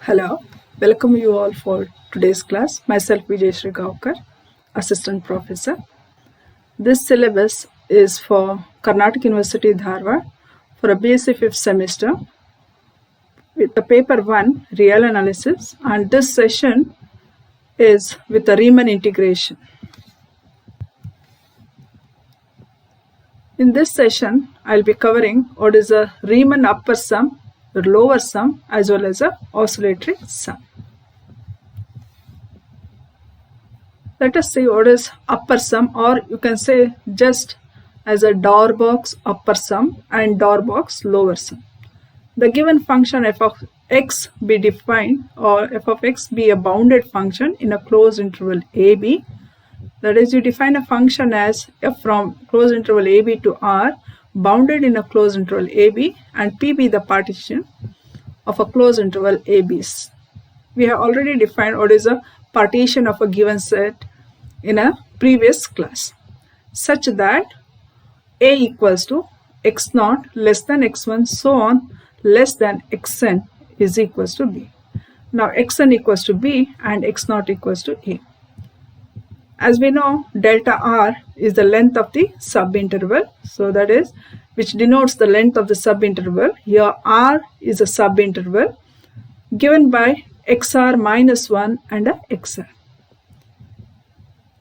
Hello, welcome you all for today's class. Myself Vijayashree Gaonkar, Assistant Professor. This syllabus is for Karnataka University Dharwad for a BSc 5th semester with the paper 1 real analysis, and this session is with the Riemann integration. In this session, I'll be covering what is a Riemann upper sum, the lower sum, as well as a oscillatory sum. Let us see what is upper sum, or you can say just as a Darboux upper sum and Darboux lower sum. The given function f of x be defined, or f of x be a bounded function in a closed interval ab. That is, you define a function as f from closed interval ab to r bounded in a closed interval ab, and p be the partition of a closed interval ab's. We have already defined what is a partition of a given set in a previous class, such that a equals to x naught less than x1, so on less than xn is equals to b. Now xn equals to b and x naught equals to a. As we know, delta r is the length of the subinterval, so that is, which denotes the length of the subinterval. Here r is a subinterval given by xr minus 1 and a xr.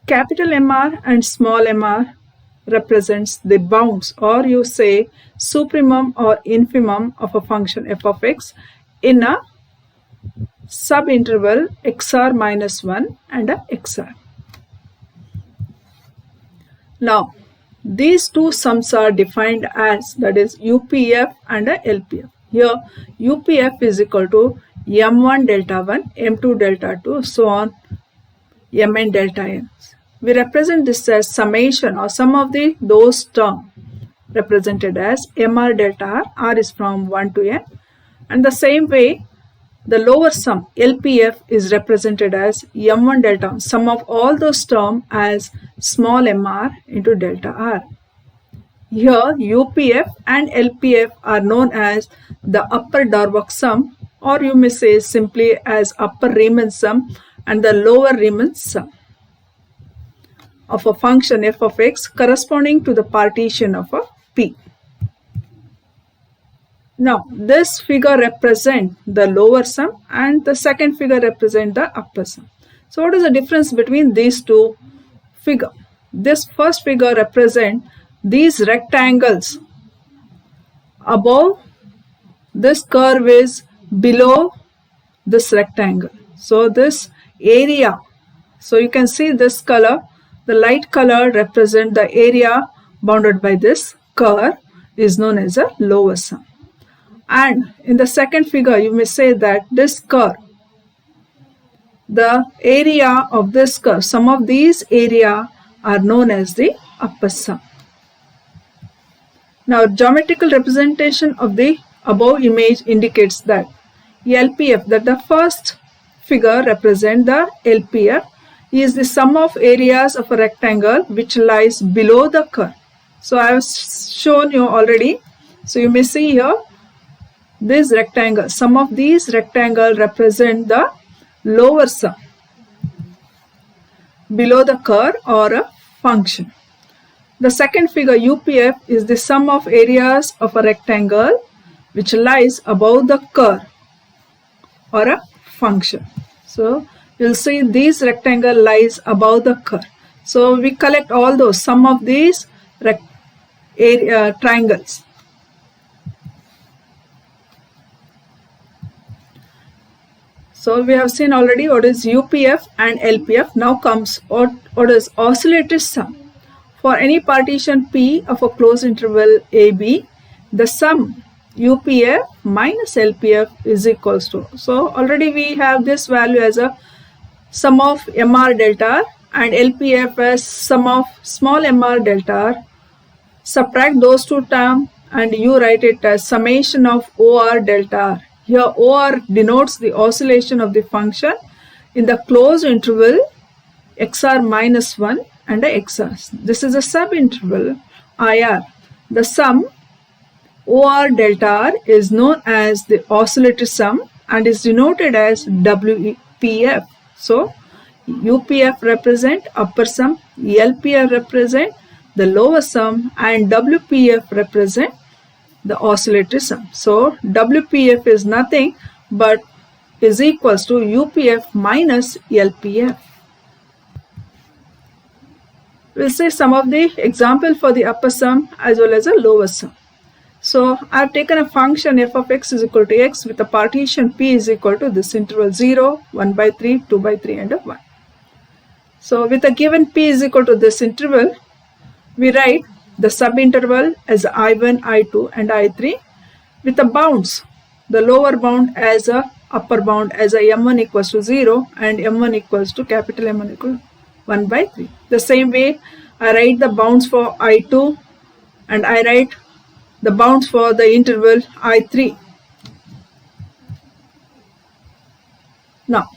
Capital MR and small mr represents the bounds, or you say supremum or infimum of a function f of x in a subinterval xr minus 1 and a xr. Now, these two sums are defined as, that is, UPF and a LPF. Here, UPF is equal to M1 delta 1, M2 delta 2, so on, Mn delta n. We represent this as summation or sum of those terms represented as Mr delta r. R is from 1 to n. And the same way, the lower sum LPF is represented as M1 delta 1, sum of all those terms as small mr into delta r. Here UPF and LPF are known as the upper Darboux sum, or you may say simply as upper Riemann sum and the lower Riemann sum of a function f of x corresponding to the partition of a p. Now, this figure represents the lower sum and the second figure represents the upper sum. So, what is the difference between these two figures? This first figure represents these rectangles. Above this curve is below this rectangle. So, this area, so you can see this color, the light color represents the area bounded by this curve, is known as a lower sum. And in the second figure, you may say that this curve, the area of this curve, some of these area are known as the upper sum. Now, geometrical representation of the above image indicates that LPF, that the first figure represents the LPF, is the sum of areas of a rectangle which lies below the curve. So, I have shown you already. So, you may see here, this rectangle, some of these rectangles represent the lower sum below the curve or a function. The second figure UPF is the sum of areas of a rectangle which lies above the curve or a function. So, you will see this rectangle lies above the curve. So, we collect all those, sum of these triangles. So, we have seen already what is UPF and LPF. Now comes what is oscillatory sum. For any partition P of a closed interval AB, the sum UPF minus LPF is equals to. So, already we have this value as a sum of MR delta R and LPF as sum of small mr delta r. Subtract those two terms and you write it as summation of OR delta r. Here OR denotes the oscillation of the function in the closed interval xr minus 1 and a xr. This is a subinterval IR. The sum OR delta r is known as the oscillatory sum and is denoted as WPF. So UPF represent upper sum, LPF represent the lower sum, and WPF represent the oscillatory sum. So WPF is nothing but is equals to UPF minus LPF. We'll say some of the example for the upper sum as well as a lower sum. So I've taken a function f of x is equal to x with a partition p is equal to this interval 0, 1 by 3, 2 by 3 and a 1. So with a given p is equal to this interval, we write the subinterval as I1, I2 and I3 with the bounds, the lower bound as a upper bound as a m1 equals to 0 and m1 equals to capital M1 equal to 1 by 3. The same way I write the bounds for I2 and I write the bounds for the interval I3. Now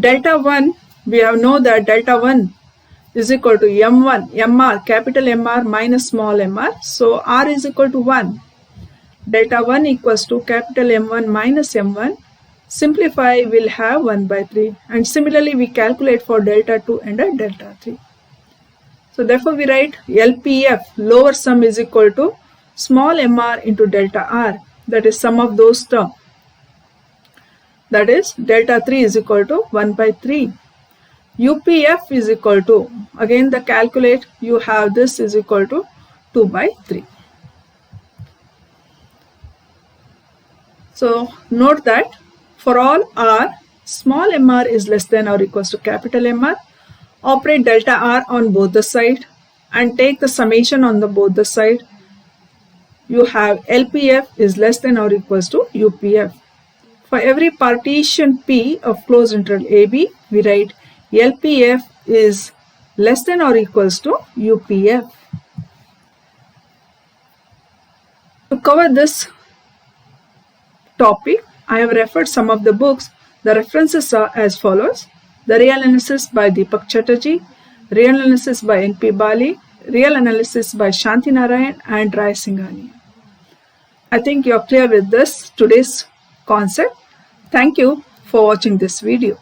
delta 1, we have know that delta 1 is equal to m1, mr, capital Mr minus small mr. So r is equal to 1. Delta 1 equals to capital M1 minus m1. Simplify, we'll have 1 by 3. And similarly, we calculate for delta 2 and a delta 3. So therefore, we write LPF, lower sum is equal to small mr into delta r. That is sum of those terms. That is delta 3 is equal to 1 by 3. UPF is equal to, again the calculate, you have this is equal to 2 by 3. So note that for all r, small mr is less than or equals to capital Mr, operate delta r on both the side and take the summation on the both the side. You have LPF is less than or equals to UPF. For every partition P of closed interval AB, we write LPF is less than or equals to UPF. To cover this topic, I have referred some of the books. The references are as follows: The Real Analysis by Deepak Chatterjee, Real Analysis by N.P. Bali, Real Analysis by Shanti Narayan and Rai Singhania. I think you are clear with this today's concept. Thank you for watching this video.